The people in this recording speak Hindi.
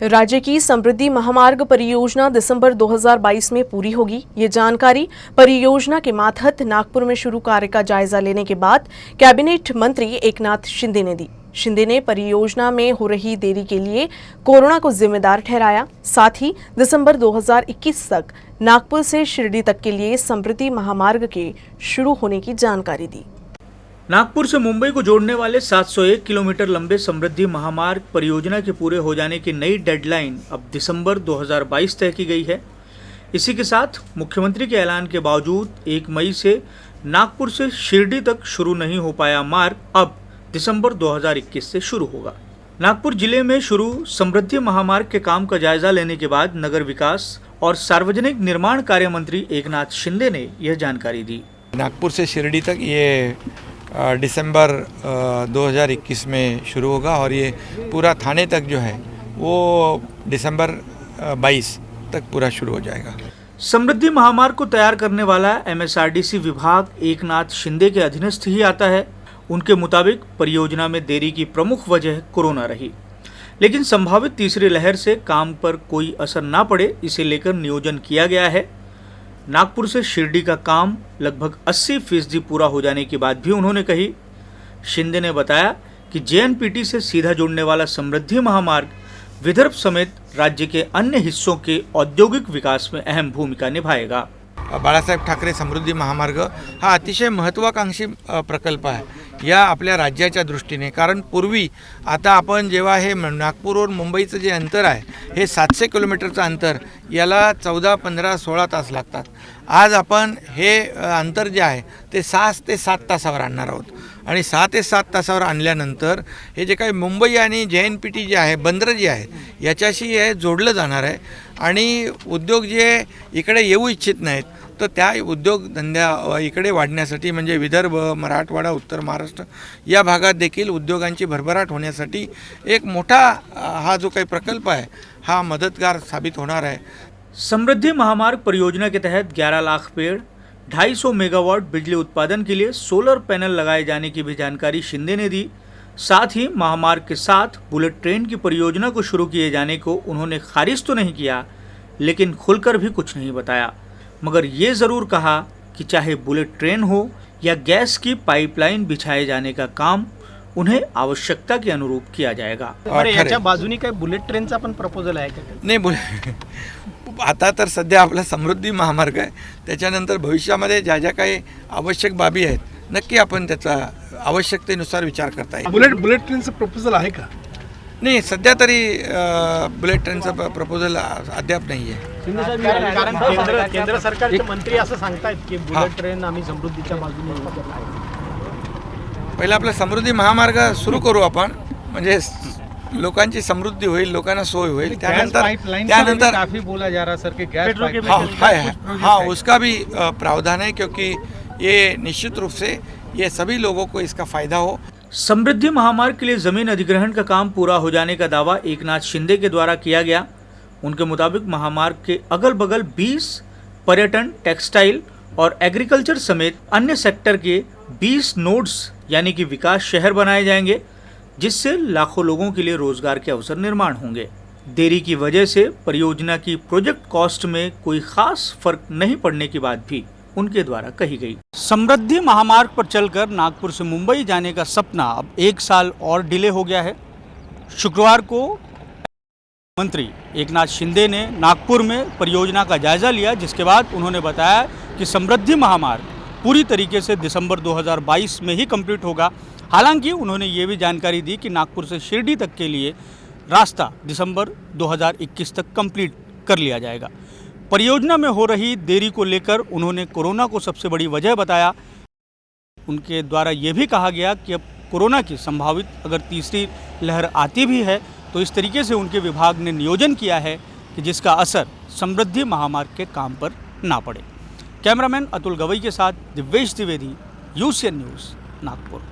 राज्य की समृद्धि महामार्ग परियोजना दिसंबर 2022 में पूरी होगी। ये जानकारी परियोजना के मातहत नागपुर में शुरू कार्य का जायजा लेने के बाद कैबिनेट मंत्री एकनाथ शिंदे ने दी। शिंदे ने परियोजना में हो रही देरी के लिए कोरोना को जिम्मेदार ठहराया। साथ ही दिसंबर 2021 तक नागपुर से शिरडी तक के लिए समृद्धि महामार्ग के शुरू होने की जानकारी दी। नागपुर से मुंबई को जोड़ने वाले 701 किलोमीटर लंबे समृद्धि महामार्ग परियोजना के पूरे हो जाने की नई डेडलाइन अब दिसंबर 2022 तय की गई है। इसी के साथ मुख्यमंत्री के ऐलान के बावजूद 1 मई से नागपुर से शिरडी तक शुरू नहीं हो पाया मार्ग अब दिसंबर 2021 से शुरू होगा। नागपुर जिले में शुरू समृद्धि महामार्ग के काम का जायजा लेने के बाद नगर विकास और सार्वजनिक निर्माण कार्य मंत्री एकनाथ शिंदे ने यह जानकारी दी। नागपुर से शिरडी तक ये दिसंबर 2021 में शुरू होगा और ये पूरा थाने तक जो है वो दिसंबर 22 तक पूरा शुरू हो जाएगा। समृद्धि महामार्ग को तैयार करने वाला MSRDC विभाग एकनाथ शिंदे के अधीनस्थ ही आता है। उनके मुताबिक परियोजना में देरी की प्रमुख वजह कोरोना रही, लेकिन संभावित तीसरी लहर से काम पर कोई असर ना पड़े इसे लेकर नियोजन किया गया है। नागपुर से शिरडी का काम लगभग 80% पूरा हो जाने की बात भी उन्होंने कही। शिंदे ने बताया कि JNPT से सीधा जुड़ने वाला समृद्धि महामार्ग विदर्भ समेत राज्य के अन्य हिस्सों के औद्योगिक विकास में अहम भूमिका निभाएगा। बाळासाहेब ठाकरे समृद्धी महामार्ग हा अतिशय महत्त्वाकांक्षी प्रकल्प आहे या आपल्या राज्याच्या दृष्टीने। कारण पूर्वी आता आपण जेव्हा हे नागपूरवरून मुंबईचं जे अंतर आहे हे 700 किलोमीटरचं अंतर याला 14, 15, 16 तास लागतात। आज आपण हे अंतर जे आहे ते 6 ते 7 तासावर आणणार आहोत आणि 6 ते 7 तासावर आणल्यानंतर हे जे काही मुंबई आणि JNPT जे आहे बंदरं जी आहेत याच्याशी हे जोडलं जाणार आहे आणि उद्योग जे इकडे येऊ इच्छित नाहीत तर त्या उद्योगधंद्या इकडे वाढण्यासाठी म्हणजे विदर्भ, मराठवाडा, उत्तर महाराष्ट्र या भागात देखील उद्योगांची भरभराट होण्यासाठी एक मोठा हा जो काही प्रकल्प आहे हा मदतगार साबित होणार आहे। समृद्धि महामार्ग परियोजना के तहत 11 लाख पेड़, 250 मेगावाट बिजली उत्पादन के लिए सोलर पैनल लगाए जाने की भी जानकारी शिंदे ने दी। साथ ही महामार्ग के साथ बुलेट ट्रेन की परियोजना को शुरू किए जाने को उन्होंने खारिज तो नहीं किया, लेकिन खुलकर भी कुछ नहीं बताया, मगर ये ज़रूर कहा कि चाहे बुलेट ट्रेन हो या गैस की पाइपलाइन बिछाए जाने का काम उन्हें आवश्यकता के अनुरूप किया जाएगा। याच्या बाजूनी काही बुलेट ट्रेनचा पण प्रपोजल आहे का? नाही आता तर सध्या आपला समृद्धी महामार्ग आहे, त्याच्यानंतर भविष्यामध्ये ज्या ज्या काही आवश्यक बाबी आहेत नक्की आपण त्याचा आवश्यकतेनुसार विचार करता येईल। बुलेट ट्रेनचं प्रपोजल आहे का? नाही सध्या तरी बुलेट ट्रेनचं प्रपोजल अद्याप नाही आहे। कारण केंद्र सरकारचे मंत्री असं सांगतायत की बुलेट ट्रेन आम्ही समृद्धीच्या बाजूने पहिला आपला समृद्धी महामार्ग सुरू करू आपण, म्हणजे लोकांची समृद्धी होईल, लोकांना सोय होईल, त्यानंतर काफी बोला जा रहा सर कि गैस पाइपलाइन हाँ उसका भी प्रावधान है क्योंकि ये निश्चित रूप से ये सभी लोगों को इसका फायदा हो। समृद्धि महामार्ग के लिए जमीन अधिग्रहण का काम पूरा हो जाने का दावा एकनाथ शिंदे के द्वारा किया गया। उनके मुताबिक महामार्ग के अगल बगल 20 पर्यटन, टेक्सटाइल और एग्रीकल्चर समेत अन्य सेक्टर के 20 नोड्स यानी कि विकास शहर बनाए जाएंगे, जिससे लाखों लोगों के लिए रोजगार के अवसर निर्माण होंगे। देरी की वजह से परियोजना की प्रोजेक्ट कॉस्ट में कोई खास फर्क नहीं पड़ने की बात भी उनके द्वारा कही गई। समृद्धि महामार्ग पर चलकर नागपुर से मुंबई जाने का सपना अब 1 साल और डिले हो गया है। शुक्रवार को मंत्री एकनाथ शिंदे ने नागपुर में परियोजना का जायजा लिया, जिसके बाद उन्होंने बताया कि समृद्धि महामार्ग पूरी तरीके से दिसंबर 2022 में ही कंप्लीट होगा। हालांकि उन्होंने ये भी जानकारी दी कि नागपुर से शिरडी तक के लिए रास्ता दिसंबर 2021 तक कंप्लीट कर लिया जाएगा। परियोजना में हो रही देरी को लेकर उन्होंने कोरोना को सबसे बड़ी वजह बताया। उनके द्वारा ये भी कहा गया कि अब कोरोना की संभावित अगर तीसरी लहर आती भी है तो इस तरीके से उनके विभाग ने नियोजन किया है कि जिसका असर समृद्धि महामार्ग के काम पर ना पड़े। कैमरामैन अतुल गवई के साथ दिव्येश द्विवेदी, UCN न्यूज़, नागपुर।